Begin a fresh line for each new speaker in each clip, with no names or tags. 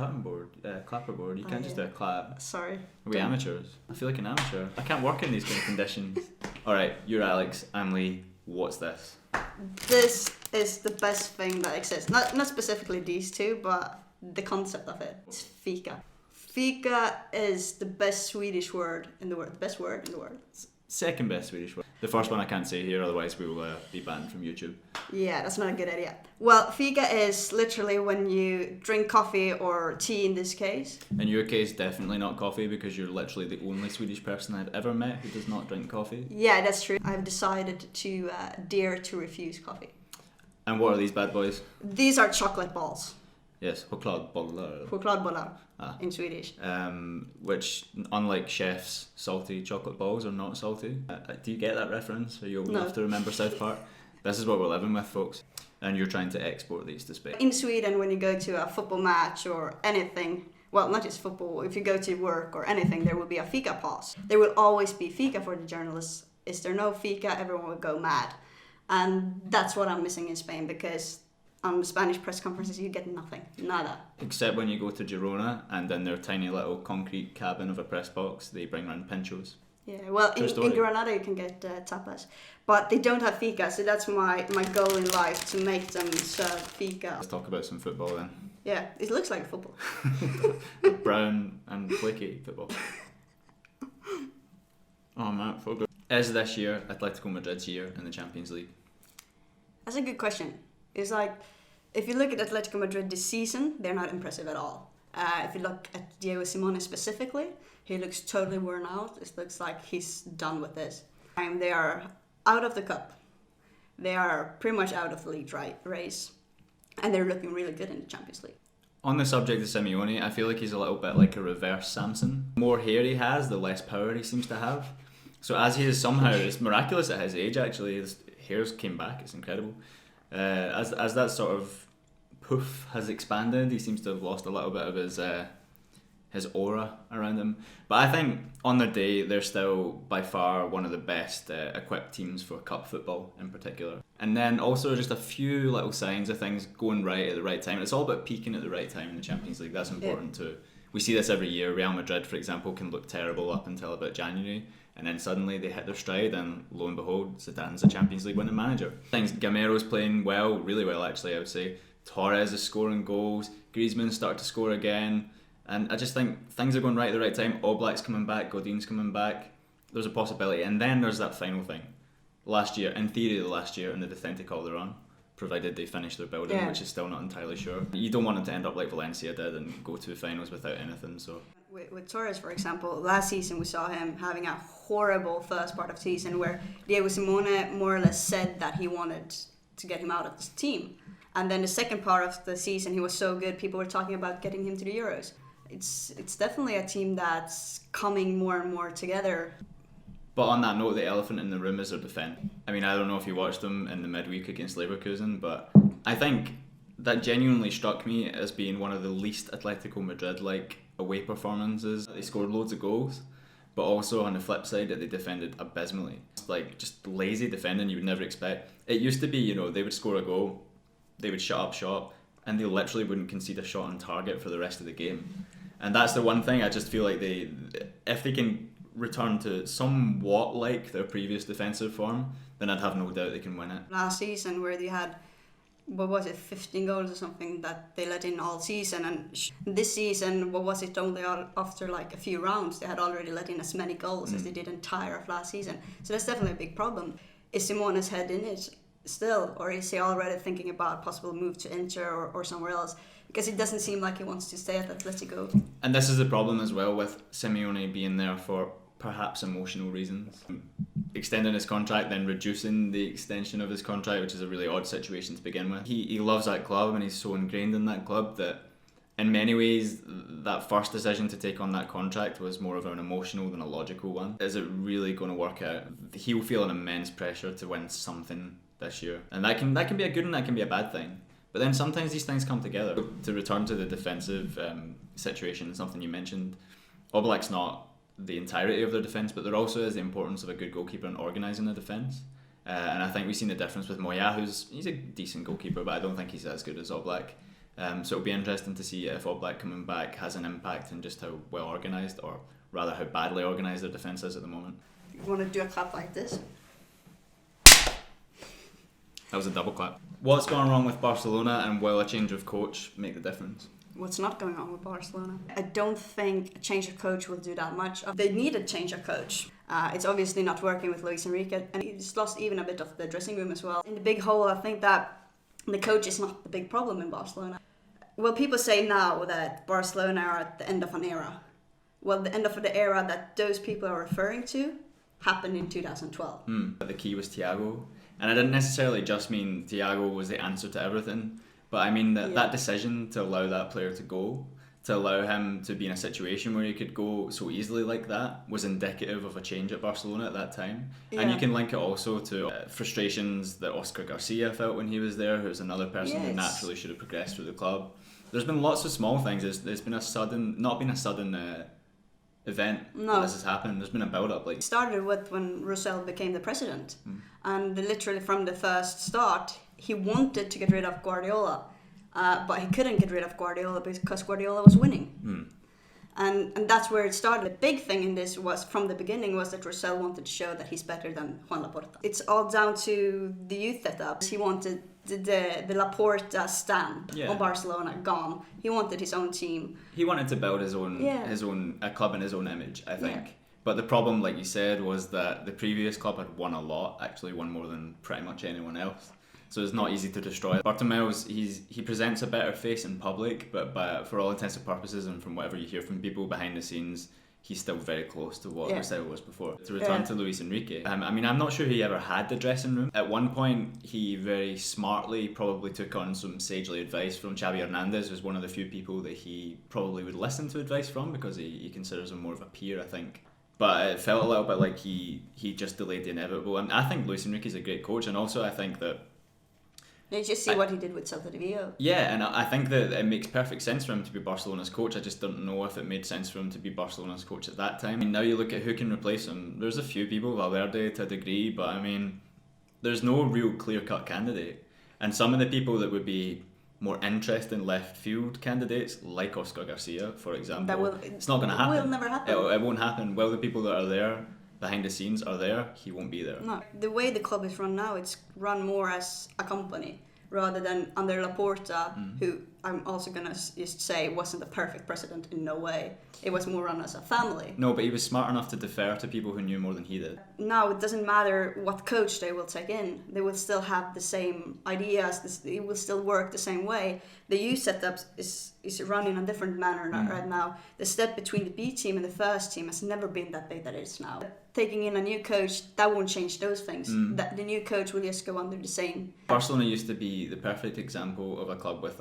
clapperboard. You can't just do a clap.
Sorry.
Are we amateurs? I feel like an amateur. I can't work in these kind of conditions. Alright, you're Alex, I'm Lee. What's this?
This is the best thing that exists. Not specifically these two, but the concept of it. It's Fika. Fika is the best Swedish word in the world. The best word in the world.
Second best Swedish word. The first one I can't say here, otherwise we will be banned from YouTube.
Yeah, that's not a good idea. Well, Fika is literally when you drink coffee or tea in this case.
In your case, definitely not coffee, because you're literally the only Swedish person I've ever met who does not drink coffee.
Yeah, that's true. I've decided to dare to refuse coffee.
And what are these bad boys?
These are chocolate balls.
Yes, chokladbollar.
Chokladbollar in Swedish.
Which, unlike chef's salty chocolate balls, are not salty. Do you get that reference? Are you old enough to remember South Park? This is what we're living with, folks. And you're trying to export these to Spain.
In Sweden, when you go to a football match or anything, well, not just football, if you go to work or anything, there will be a Fika pause. There will always be Fika for the journalists. Is there no Fika, everyone will go mad. And that's what I'm missing in Spain, because on the Spanish press conferences, you get nothing. Nada.
Except when you go to Girona, and in their tiny little concrete cabin of a press box, they bring around pinchos.
Yeah, well, in Granada you can get tapas. But they don't have Fika, so that's my goal in life, to make them serve Fika.
Let's talk about some football then.
Yeah, it looks like football.
Brown and flaky football. Oh man, focus. Is this year Atletico Madrid's year in the Champions League?
That's a good question. It's like, if you look at Atletico Madrid this season, they're not impressive at all. If you look at Diego Simeone specifically, he looks totally worn out. It looks like he's done with this. They are out of the cup. They are pretty much out of the league race. And they're looking really good in the Champions League.
On the subject of Simeone, I feel like he's a little bit like a reverse Samson. The more hair he has, the less power he seems to have. So as he is somehow, it's miraculous at his age actually, his hairs came back, it's incredible. As that sort of poof has expanded, he seems to have lost a little bit of his aura around him. But I think on their day, they're still by far one of the best equipped teams for cup football in particular. And then also just a few little signs of things going right at the right time. It's all about peaking at the right time in the Champions League. That's important too. We see this every year. Real Madrid, for example, can look terrible up until about January, and then suddenly they hit their stride, and lo and behold, Zidane's a Champions League winning manager. Gamero's playing well, really well actually, I would say. Torres is scoring goals, Griezmann started to score again, and I just think things are going right at the right time. Oblak's coming back, Godin's coming back, there's a possibility. And then there's that final thing. Last year, in theory last year, in the Vicente Calderon, provided they finish their building, which is still not entirely sure. You don't want them to end up like Valencia did and go to the finals without anything. So
with Torres, for example, last season we saw him having a horrible first part of the season where Diego Simeone more or less said that he wanted to get him out of this team. And then the second part of the season, he was so good, people were talking about getting him to the Euros. It's definitely a team that's coming more and more together.
But on that note, the elephant in the room is their defence. I mean, I don't know if you watched them in the midweek against Leverkusen, but I think that genuinely struck me as being one of the least Atletico Madrid-like away performances. They scored loads of goals, but also on the flip side that they defended abysmally. Like, just lazy defending you would never expect. It used to be, they would score a goal, they would shut up shop, and they literally wouldn't concede a shot on target for the rest of the game. And that's the one thing I just feel like if they can return to somewhat like their previous defensive form, then I'd have no doubt they can win it.
Last season, where they had, 15 goals or something that they let in all season, and this season, only after like a few rounds, they had already let in as many goals as they did entire of last season. So that's definitely a big problem. Is Simone's head in it still, or is he already thinking about possible move to Inter or somewhere else? Because it doesn't seem like he wants to stay at Atletico. And
this is the problem as well with Simeone being there for perhaps emotional reasons. Extending his contract, then reducing the extension of his contract, which is a really odd situation to begin with. He loves that club and he's so ingrained in that club that in many ways that first decision to take on that contract was more of an emotional than a logical one. Is it really going to work out? He'll feel an immense pressure to win something this year. And that can be a good and that can be a bad thing. But then sometimes these things come together. To return to the defensive situation, something you mentioned, Oblak's not the entirety of their defence, but there also is the importance of a good goalkeeper in organising the defence. And I think we've seen the difference with Moya, he's a decent goalkeeper, but I don't think he's as good as Oblak. So it'll be interesting to see if Oblak coming back has an impact in just how well organised, or rather how badly organised their defence is at the moment.
You want to do a clap like this?
That was a double clap. What's gone wrong with Barcelona, and will a change of coach make the difference?
What's not going on with Barcelona? I don't think a change of coach will do that much. They need a change of coach. It's obviously not working with Luis Enrique, and he's lost even a bit of the dressing room as well. In the big whole, I think that the coach is not the big problem in Barcelona. Well, people say now that Barcelona are at the end of an era. Well, the end of the era that those people are referring to happened in 2012.
The key was Thiago, and I didn't necessarily just mean Thiago was the answer to everything, but I mean that decision to allow that player to go, to allow him to be in a situation where he could go so easily like that, was indicative of a change at Barcelona at that time. Yeah. And you can link it also to frustrations that Oscar Garcia felt when he was there, who's another person who naturally should have progressed through the club. There's been lots of small things. There's been not been a sudden event that this has happened. There's been a build-up. It
started with when Roussel became the president, and literally from the first start, he wanted to get rid of Guardiola, but he couldn't get rid of Guardiola because Guardiola was winning. And that's where it started. The big thing in this was, from the beginning, was that Roussel wanted to show that he's better than Juan Laporta. It's all down to the youth setup. He wanted the Laporta stamp on Barcelona gone. He wanted his own team.
He wanted to build his own a club in his own image, I think. Yeah. But the problem, like you said, was that the previous club had won a lot, actually won more than pretty much anyone else. So it's not easy to destroy. Bartomeu, he presents a better face in public, but for all intents and purposes, and from whatever you hear from people behind the scenes, he's still very close to what Roussel was before. To return to Luis Enrique, I mean, I'm not sure he ever had the dressing room. At one point, he very smartly probably took on some sagely advice from Xavi Hernandez, who's one of the few people that he probably would listen to advice from, because he considers him more of a peer, I think. But it felt a little bit like he just delayed the inevitable. And I think Luis Enrique is a great coach, and also I think that
you just see what he did with Celta de Vigo.
Yeah, and I think that it makes perfect sense for him to be Barcelona's coach. I just don't know if it made sense for him to be Barcelona's coach at that time. I mean, now you look at who can replace him. There's a few people, Valverde to a degree, but I mean, there's no real clear-cut candidate. And some of the people that would be more interesting left field candidates, like Oscar Garcia, for example, it's not going to happen.
It will never happen.
It won't happen. Well, the people that are there behind the scenes are there, he won't be there.
No, the way the club is run now, it's run more as a company rather than under Laporta, who I'm also going to just say wasn't a perfect president in no way. It was more run as a family.
No, but he was smart enough to defer to people who knew more than he did.
Now it doesn't matter what coach they will take in. They will still have the same ideas. It will still work the same way. The youth setup is run in a different manner right now. The step between the B team and the first team has never been that big that it is now. Taking in a new coach, that won't change those things. That the new coach will just go under the same.
Barcelona used to be the perfect example of a club with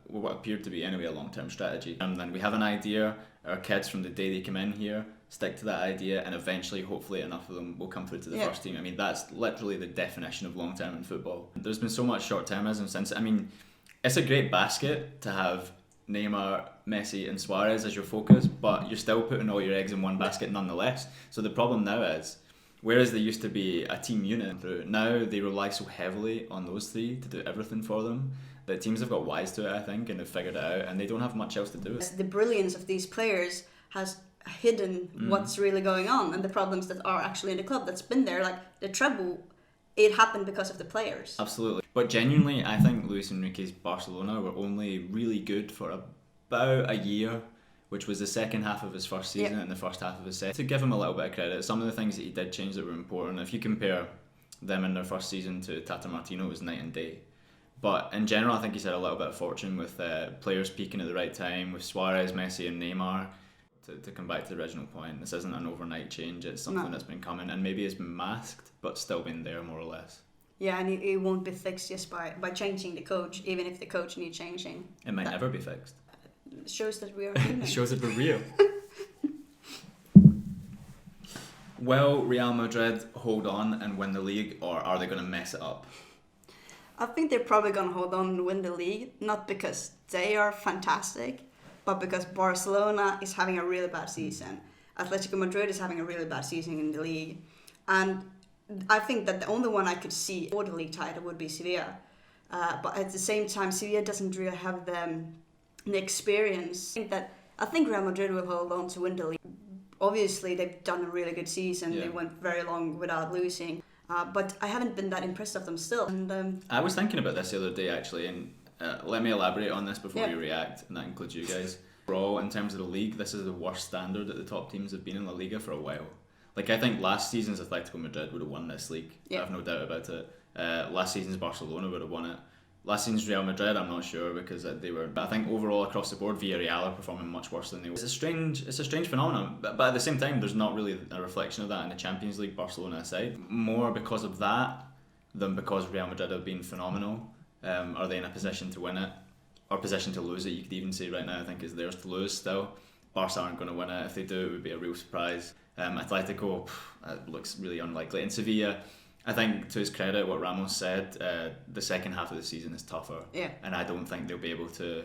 what appeared to be anyway a long-term strategy. And then we have an idea, our kids from the day they come in here stick to that idea, and eventually hopefully enough of them will come through to the first team. I mean, that's literally the definition of long-term in football. There's been so much short-termism since. I mean, it's a great basket to have Neymar, Messi and Suarez as your focus, but you're still putting all your eggs in one basket nonetheless. So the problem now is, whereas they used to be a team unit, now they rely so heavily on those three to do everything for them that teams have got wise to it, I think, and have figured it out, and they don't have much else to do.
The brilliance of these players has hidden what's really going on and the problems that are actually in the club that's been there. Like the treble, it happened because of the players.
Absolutely. But genuinely, I think Luis Enrique's Barcelona were only really good for about a year, which was the second half of his first season and the first half of his second. To give him a little bit of credit, some of the things that he did change that were important, if you compare them in their first season to Tata Martino, it was night and day. But in general, I think he's had a little bit of fortune with players peaking at the right time, with Suarez, Messi and Neymar. To come back to the original point, this isn't an overnight change, it's something that's been coming and maybe has been masked, but still been there more or less.
Yeah, and it won't be fixed just by changing the coach, even if the coach needs changing.
It might never be fixed.
It shows that we are human.
It shows that we're real. Will Real Madrid hold on and win the league, or are they going to mess it up?
I think they're probably going to hold on and win the league, not because they are fantastic, but because Barcelona is having a really bad season. Atletico Madrid is having a really bad season in the league. And I think that the only one I could see for the league title would be Sevilla. but at the same time, Sevilla doesn't really have the experience. I think Real Madrid will hold on to win the league. Obviously, they've done a really good season.
Yeah.
They went very long without losing. But I haven't been that impressed of them still. And
I was thinking about this the other day actually, and let me elaborate on this before
Yeah.
you react, and that includes you guys. Overall, in terms of the league, this is the worst standard that the top teams have been in La Liga for a while. Like, I think last season's Atletico Madrid would have won this league.
Yeah.
I have no doubt about it. Last season's Barcelona would have won it. Last season's Real Madrid, I'm not sure because they were. But I think overall across the board, Villarreal are performing much worse than they were. It's a strange phenomenon. But at the same time, there's not really a reflection of that in the Champions League, Barcelona aside. More because of that than because Real Madrid have been phenomenal. Are they in a position to win it? Or position to lose it, you could even say right now, I think is theirs to lose still. Barca aren't going to win it. If they do, it would be a real surprise. Atletico looks really unlikely. And Sevilla, I think to his credit, what Ramos said, the second half of the season is tougher.
Yeah.
And I don't think they'll be able to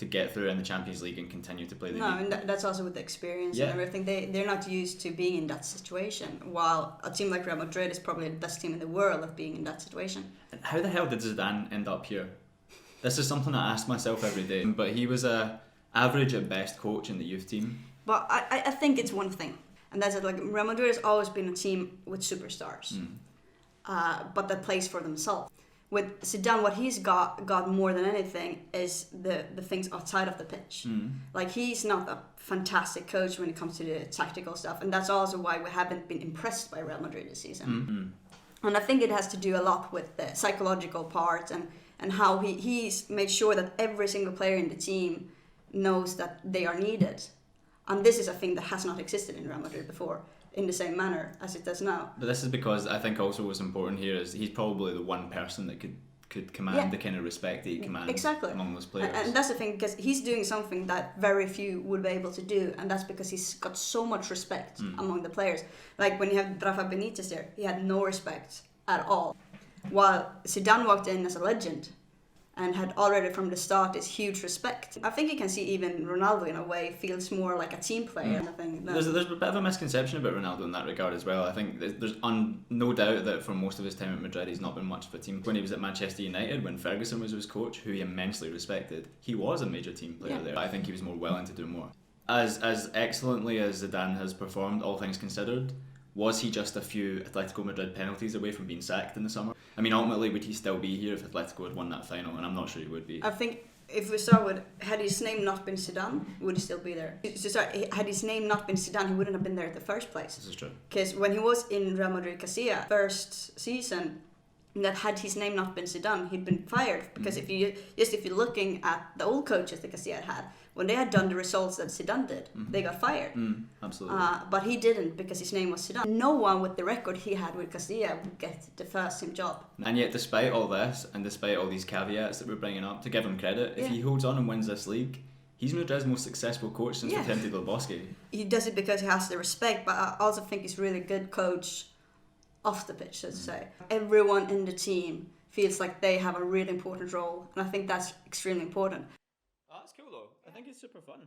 get through in the Champions League and continue to play the
no,
league.
and that's also with the experience
Yeah.
and everything. They're not used to being in that situation. While a team like Real Madrid is probably the best team in the world of being in that situation.
And how the hell did Zidane end up here? This is something I ask myself every day. But he was a average at best coach in the youth team.
But I think it's one thing, and that's it. Like Real Madrid has always been a team with superstars, but that plays for themselves. With Zidane, what he's got more than anything is the things outside of the pitch. Like, he's not a fantastic coach when it comes to the tactical stuff, and that's also why we haven't been impressed by Real Madrid this season. And I think it has to do a lot with the psychological part and how he's made sure that every single player in the team knows that they are needed. And this is a thing that has not existed in Real Madrid before in the same manner as it does now.
But this is because I think also what's important here is he's probably the one person that could command
Yeah.
the kind of respect that he commands
Exactly.
among those players.
And that's the thing, because he's doing something that very few would be able to do, and that's because he's got so much respect among the players. Like when you have Rafa Benitez there, he had no respect at all. While Zidane walked in as a legend and had already from the start this huge respect. I think you can see even Ronaldo in a way feels more like a team player. I think
There's a bit of a misconception about Ronaldo in that regard as well. I think there's no doubt that for most of his time at Madrid he's not been much of a team. When he was at Manchester United, when Ferguson was his coach, who he immensely respected, he was a major team player there. I think he was more willing to do more. As excellently as Zidane has performed, all things considered, was he just a few Atletico Madrid penalties away from being sacked in the summer? I mean, ultimately, would he still be here if Atletico had won that final? And I'm not sure he would be.
I think if we start with, had his name not been Zidane, would he still be there? So sorry, had his name not been Zidane, he wouldn't have been there in the first place.
This is true.
Because when he was in Real Madrid Castilla, first season, that had his name not been Zidane, he'd been fired. Because if you're looking at the old coaches that Castilla had, when they had done the results that Zidane did, they got fired.
Absolutely.
But he didn't because his name was Zidane. No one with the record he had with Castilla would get the first team job.
And yet, despite all this, and despite all these caveats that we're bringing up, to give him credit, if he holds on and wins this league, he's Madrid's most successful coach since Vicente Del Bosque.
He does it because he has the respect, but I also think he's really good coach off the pitch, so to say. Everyone in the team feels like they have a really important role, and I think that's extremely important.
Oh, that's cool though. I think it's super fun.